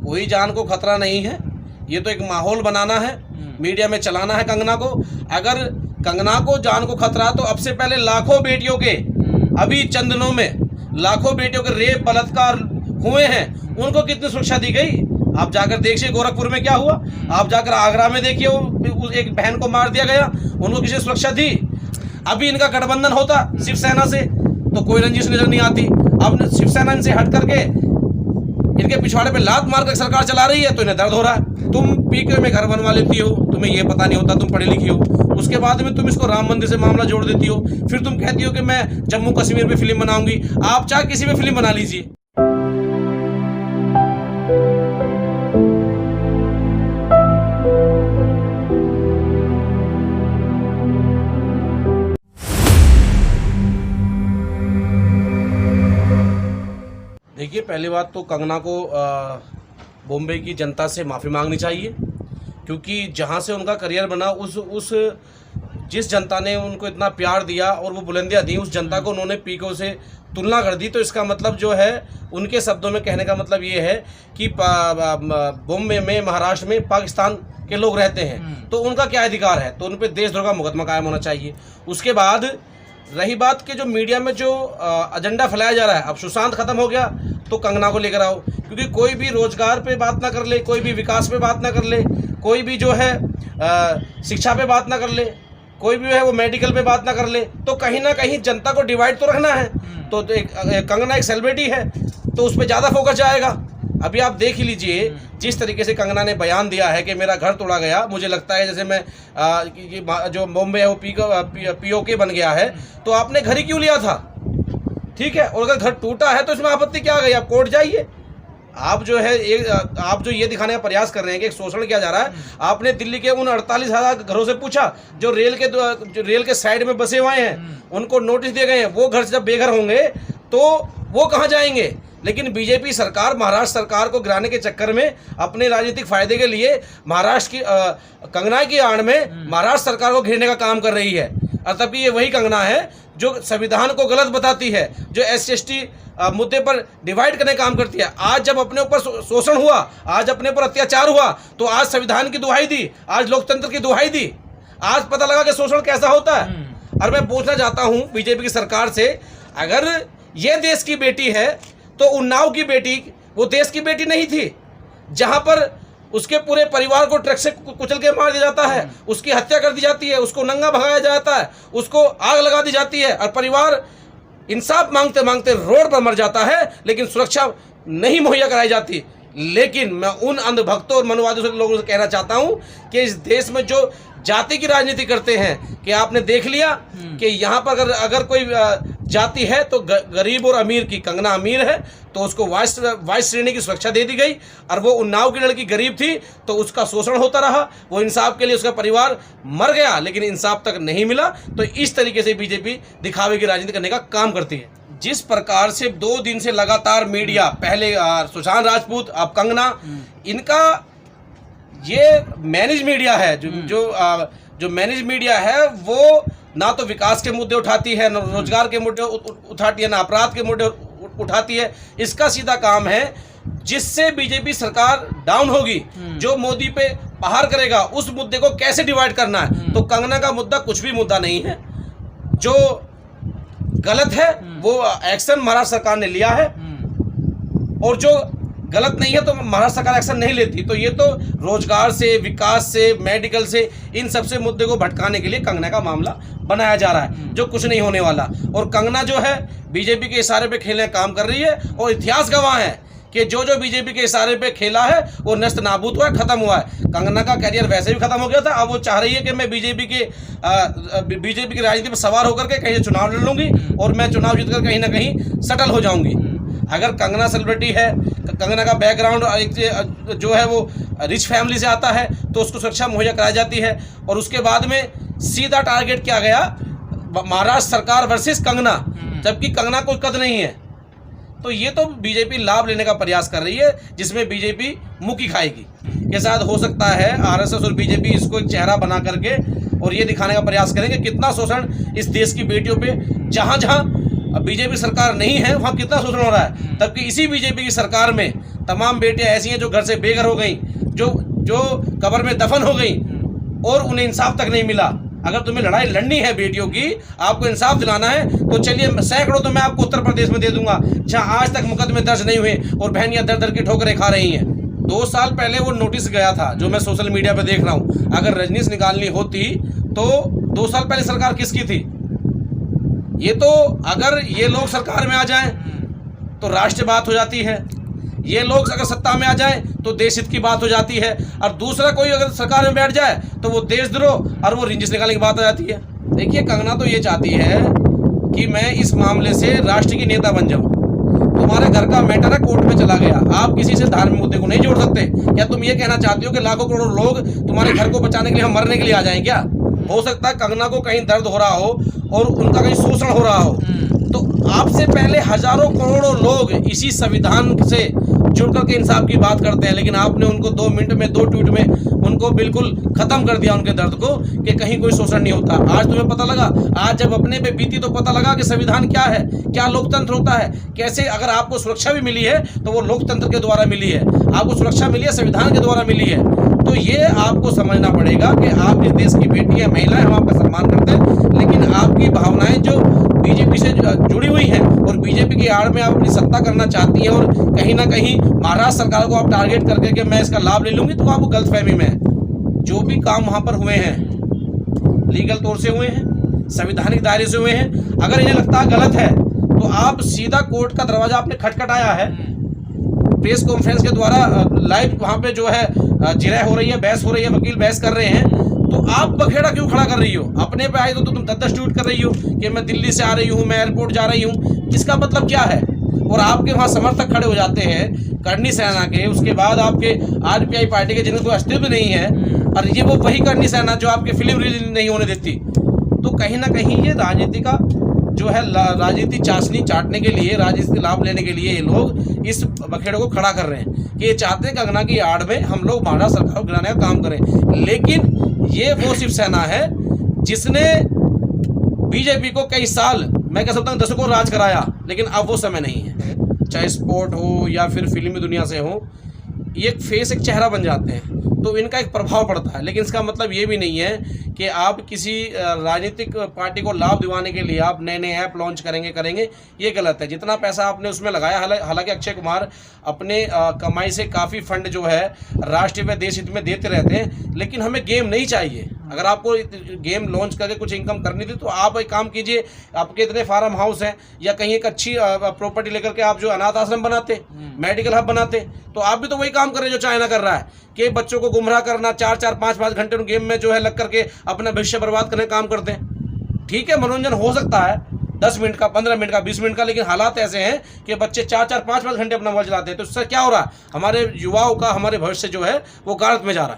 कोई जान को खतरा नहीं है, ये तो एक माहौल बनाना है, मीडिया में चलाना है कंगना को। अगर कंगना को जान को खतरा तो अब से पहले लाखों बेटियों के अभी चंद दिनों में लाखों बेटियों के रेप बलात्कार हुए हैं, उनको कितनी सुरक्षा दी गई? आप जाकर देखिए गोरखपुर में क्या हुआ, आप जाकर आगरा में देखिए वो एक बहन को मार दिया गया, उनको किसी सुरक्षा दी? अभी इनका गठबंधन होता शिवसेना से तो कोई रंजिश नजर नहीं आती। अब शिवसेना से हट करके इनके पिछवाड़े पे लात मार कर सरकार चला रही है तो इन्हें दर्द हो रहा है। तुम पीके में घर बनवा लेती हो, तुम्हें ये पता नहीं होता, तुम पढ़ी लिखी हो, उसके बाद में तुम इसको राम मंदिर से मामला जोड़ देती हो, फिर तुम कहती हो कि मैं जम्मू कश्मीर पे फिल्म बनाऊंगी। आप चाहे किसी पे फिल्म बना लीजिए। देखिए, पहली बात तो कंगना को बॉम्बे की जनता से माफ़ी मांगनी चाहिए, क्योंकि जहां से उनका करियर बना उस जिस जनता ने उनको इतना प्यार दिया और वो बुलंदियां दी, उस जनता को उन्होंने पीको से तुलना कर दी। तो इसका मतलब जो है, उनके शब्दों में कहने का मतलब ये है कि बॉम्बे में, महाराष्ट्र में पाकिस्तान के लोग रहते हैं तो उनका क्या अधिकार है, तो उन पर देशद्रोह का मुकदमा कायम होना चाहिए। उसके बाद रही बात कि जो मीडिया में जो एजेंडा फैलाया जा रहा है, अब सुशांत खत्म हो गया तो कंगना को लेकर आओ, क्योंकि कोई भी रोजगार पे बात ना कर ले, कोई भी विकास पे बात ना कर ले, कोई भी जो है शिक्षा पे बात ना कर ले, कोई भी है वो मेडिकल पे बात ना कर ले, तो कहीं ना कहीं जनता को डिवाइड तो रखना है। तो कंगना एक सेलिब्रिटी है तो उस पर ज़्यादा फोकस जाएगा। अभी आप देख ही लीजिए जिस तरीके से कंगना ने बयान दिया है कि मेरा घर तोड़ा गया, मुझे लगता है जैसे मैं जो बॉम्बे है वो पीओके बन गया है, तो आपने घर ही क्यों लिया था? ठीक है, और अगर घर टूटा है तो इसमें आपत्ति क्या आ गई? आप कोर्ट जाइए। आप जो है आप जो ये दिखाने का प्रयास कर रहे हैं कि एक शोषण किया जा रहा है। आपने दिल्ली के उन 48,000 घरों से पूछा जो रेल के साइड में बसे हुए हैं, उनको नोटिस दिए गए हैं, वो घर जब बेघर होंगे तो वो कहाँ जाएंगे? लेकिन बीजेपी सरकार महाराष्ट्र सरकार को गिराने के चक्कर में अपने राजनीतिक फायदे के लिए महाराष्ट्र की कंगना की आड़ में महाराष्ट्र सरकार को घेरने का काम कर रही है। और तब ये वही कंगना है जो संविधान को गलत बताती है, जो SC/ST मुद्दे पर डिवाइड करने का काम करती है। आज जब अपने ऊपर शोषण हुआ, आज अपने ऊपर अत्याचार हुआ, तो आज संविधान की दुहाई दी, आज लोकतंत्र की दुहाई दी, आज पता लगा कि शोषण कैसा होता है। और मैं पूछना चाहता हूं बीजेपी की सरकार से, अगर ये देश की बेटी है तो उन्नाव की बेटी वो देश की बेटी नहीं थी, जहां पर उसके पूरे परिवार को ट्रक से कुचल के मार दिया जाता है, उसकी हत्या कर दी जाती है, उसको नंगा भगाया जाता है, उसको आग लगा दी जाती है, और परिवार इंसाफ मांगते मांगते रोड पर मर जाता है, लेकिन सुरक्षा नहीं मुहैया कराई जाती। लेकिन मैं उन अंधभक्तों और मनुवादियों से लोगों से कहना चाहता हूं कि इस देश में जो जाति की राजनीति करते हैं, कि आपने देख लिया कि यहाँ पर अगर कोई जाति है तो गरीब और अमीर की, कंगना अमीर है तो उसको वाइस श्रेणी की सुरक्षा दे दी गई, और वो उन्नाव की लड़की गरीब थी तो उसका शोषण होता रहा, वो इंसाफ के लिए उसका परिवार मर गया लेकिन इंसाफ तक नहीं मिला। तो इस तरीके से बीजेपी दिखावे की राजनीति करने का काम करती है। जिस प्रकार से 2 दिन से लगातार मीडिया, पहले सुशांत राजपूत, अब कंगना, इनका ये मैनेज मीडिया है, जो मैनेज मीडिया है वो ना तो विकास के मुद्दे उठाती है, ना रोजगार के मुद्दे उठाती है, ना अपराध के मुद्दे उठाती है। इसका सीधा काम है जिससे बीजेपी सरकार डाउन होगी, जो मोदी पे प्रहार करेगा, उस मुद्दे को कैसे डिवाइड करना है। तो कंगना का मुद्दा कुछ भी मुद्दा नहीं है, जो गलत है वो एक्शन महाराष्ट्र सरकार ने लिया है, और जो गलत नहीं है तो महाराष्ट्र सरकार एक्शन नहीं लेती। तो ये तो रोजगार से, विकास से, मेडिकल से, इन सबसे मुद्दे को भटकाने के लिए कंगना का मामला बनाया जा रहा है, जो कुछ नहीं होने वाला। और कंगना जो है बीजेपी के इशारे पे खेलने का काम कर रही है, और इतिहास गवाह है कि जो बीजेपी के इशारे पे खेला है वो नष्ट नाबूद हुआ है, खत्म हुआ है। कंगना का कैरियर वैसे भी खत्म हो गया था, अब वो चाह रही है कि मैं बीजेपी की राजनीति में सवार होकर के कहीं चुनाव लड़ लूंगी और मैं चुनाव जीतकर कहीं ना कहीं सेटल हो जाऊंगी। अगर कंगना सेलिब्रिटी है, कंगना का बैकग्राउंड जो है वो रिच फैमिली से आता है, तो उसको सुरक्षा मुहैया कराई जाती है, और उसके बाद में सीधा टारगेट किया गया महाराष्ट्र सरकार वर्सेस कंगना, जबकि कंगना कोई कद नहीं है। तो ये तो बीजेपी लाभ लेने का प्रयास कर रही है, जिसमें बीजेपी मुक्की खाएगी। के साथ हो सकता है आरएसएस और बीजेपी इसको एक चेहरा बना करके और ये दिखाने का प्रयास करेंगे कितना शोषण इस देश की बेटियों पे, जहां जहां अब बीजेपी सरकार नहीं है, वहाँ कितना शोषण हो रहा है। तबकि इसी बीजेपी की सरकार में तमाम बेटियां ऐसी हैं जो घर से बेघर हो गई, जो कब्र में दफन हो गई और उन्हें इंसाफ तक नहीं मिला। अगर तुम्हें लड़ाई लड़नी है बेटियों की, आपको इंसाफ दिलाना है, तो चलिए सैकड़ों तो मैं आपको उत्तर प्रदेश में दे दूंगा जहां आज तक मुकदमे दर्ज नहीं हुए और बहनियां दर दर की ठोकरें खा रही हैं। 2 साल पहले वो नोटिस गया था जो मैं सोशल मीडिया पे देख रहा हूँ। अगर रजनीश निकालनी होती तो 2 साल पहले सरकार किसकी थी? ये तो अगर ये लोग सरकार में आ जाएं तो राष्ट्रीय बात हो जाती है, ये लोग अगर सत्ता में आ जाएं तो देश हित की बात हो जाती है, और दूसरा कोई अगर सरकार में बैठ जाए तो वो देशद्रोह और वो रंजिश निकालने की बात आ जाती है। देखिए, कंगना तो ये चाहती है कि मैं इस मामले से राष्ट्र की नेता बन जाऊं। तुम्हारे घर का मैटर है, कोर्ट में चला गया, आप किसी से धार्मिक मुद्दे को नहीं जोड़ सकते। क्या तुम ये कहना चाहती हो कि लाखों करोड़ों लोग तुम्हारे घर को बचाने के लिए, हम मरने के लिए आ जाएं क्या? हो सकता है कंगना को कहीं दर्द हो रहा हो और उनका कहीं शोषण हो रहा हो, तो आपसे पहले हजारों करोड़ों लोग इसी संविधान से जुड़ करके इंसाफ की बात करते हैं, लेकिन आपने उनको 2 मिनट में 2 ट्वीट में उनको बिल्कुल खत्म कर दिया उनके दर्द को कि कहीं कोई शोषण नहीं होता। आज तुम्हें पता लगा, आज जब अपने पे बीती तो पता लगा कि संविधान क्या है, क्या लोकतंत्र होता है, कैसे अगर आपको सुरक्षा भी मिली है तो वो लोकतंत्र के द्वारा मिली है, आपको सुरक्षा मिली है संविधान के द्वारा मिली है। तो ये आपको समझना पड़ेगा कि आप इस देश की बेटी है, महिला है, हम आपका सम्मान करते हैं, लेकिन आपकी भावनाएं जो बीजेपी से जुड़ी हुई हैं और बीजेपी की आड़ में आप अपनी सत्ता करना चाहती हैं और कहीं ना कहीं महाराष्ट्र सरकार को आप टारगेट करके कि मैं इसका लाभ ले लूंगी, तो आपको गलतफहमी में है। जो भी काम वहां पर हुए हैं लीगल तौर से हुए हैं, संवैधानिक दायरे से हुए हैं। अगर इन्हें लगता है गलत है तो आप सीधा कोर्ट का दरवाजा आपने खटखटाया है, प्रेस कॉन्फ्रेंस के द्वारा लाइव वहां पे जो है जिरह हो रही है, बहस हो रही है, वकील बहस कर रहे हैं, तो आप बखेड़ा क्यों खड़ा कर रही हो? अपने पे आए तो तुम 10-10 ट्वीट कर रही हो कि मैं दिल्ली से आ रही हूँ, मैं एयरपोर्ट जा रही हूँ। इसका मतलब क्या है? और आपके वहाँ समर्थक खड़े हो जाते हैं करनी सेना के, उसके बाद आपके आरपीआई पार्टी के जिनका कोई अस्तित्व नहीं है, और ये वो वही करनी सेना जो आपकी फिल्म रिलीज नहीं होने देती। तो कहीं ना कहीं ये राजनीति का जो है, राजनीति चाशनी चाटने के लिए, राजनीतिक लाभ लेने के लिए ये लोग इस बखेड़े को खड़ा कर रहे हैं कि ये चाहते हैं कंगना की आड़ में हम लोग महाराष्ट्र सरकार को गिराने का काम करें। लेकिन ये वो शिवसेना है जिसने बीजेपी को कई साल, मैं कह सकता हूँ दशकों राज कराया, लेकिन अब वो समय नहीं है। चाहे स्पोर्ट हो या फिर फिल्मी दुनिया से हो, ये एक फेस, एक चेहरा बन जाते हैं तो इनका एक प्रभाव पड़ता है। लेकिन इसका मतलब ये भी नहीं है कि आप किसी राजनीतिक पार्टी को लाभ दिवाने के लिए आप नए नए ऐप लॉन्च करेंगे, ये गलत है। जितना पैसा आपने उसमें लगाया, हालांकि अक्षय कुमार अपने कमाई से काफ़ी फंड जो है राष्ट्रीय व देश हित में देते रहते हैं, लेकिन हमें गेम नहीं चाहिए। अगर आपको गेम लॉन्च करके कुछ इनकम करनी थी तो आप एक काम कीजिए, आपके इतने फार्म हाउस हैं या कहीं एक अच्छी प्रॉपर्टी लेकर के आप जो अनाथ आश्रम बनाते, मेडिकल हब बनाते, तो आप भी तो वही काम करें जो चाइना कर रहा है कि बच्चों को गुमराह करना, 4-4, 5-5 घंटे गेम में जो है लग करके अपना भविष्य बर्बाद करने का काम करते हैं। ठीक है, मनोरंजन हो सकता है 10 मिनट का, 15 मिनट का, 20 मिनट का, लेकिन हालात ऐसे हैं कि बच्चे 4-4, 5-5 घंटे अपना मोबाइल चलाते हैं। तो इससे क्या हो रहा है? हमारे युवाओं का, हमारे भविष्य जो है वो गारत में जा रहा है।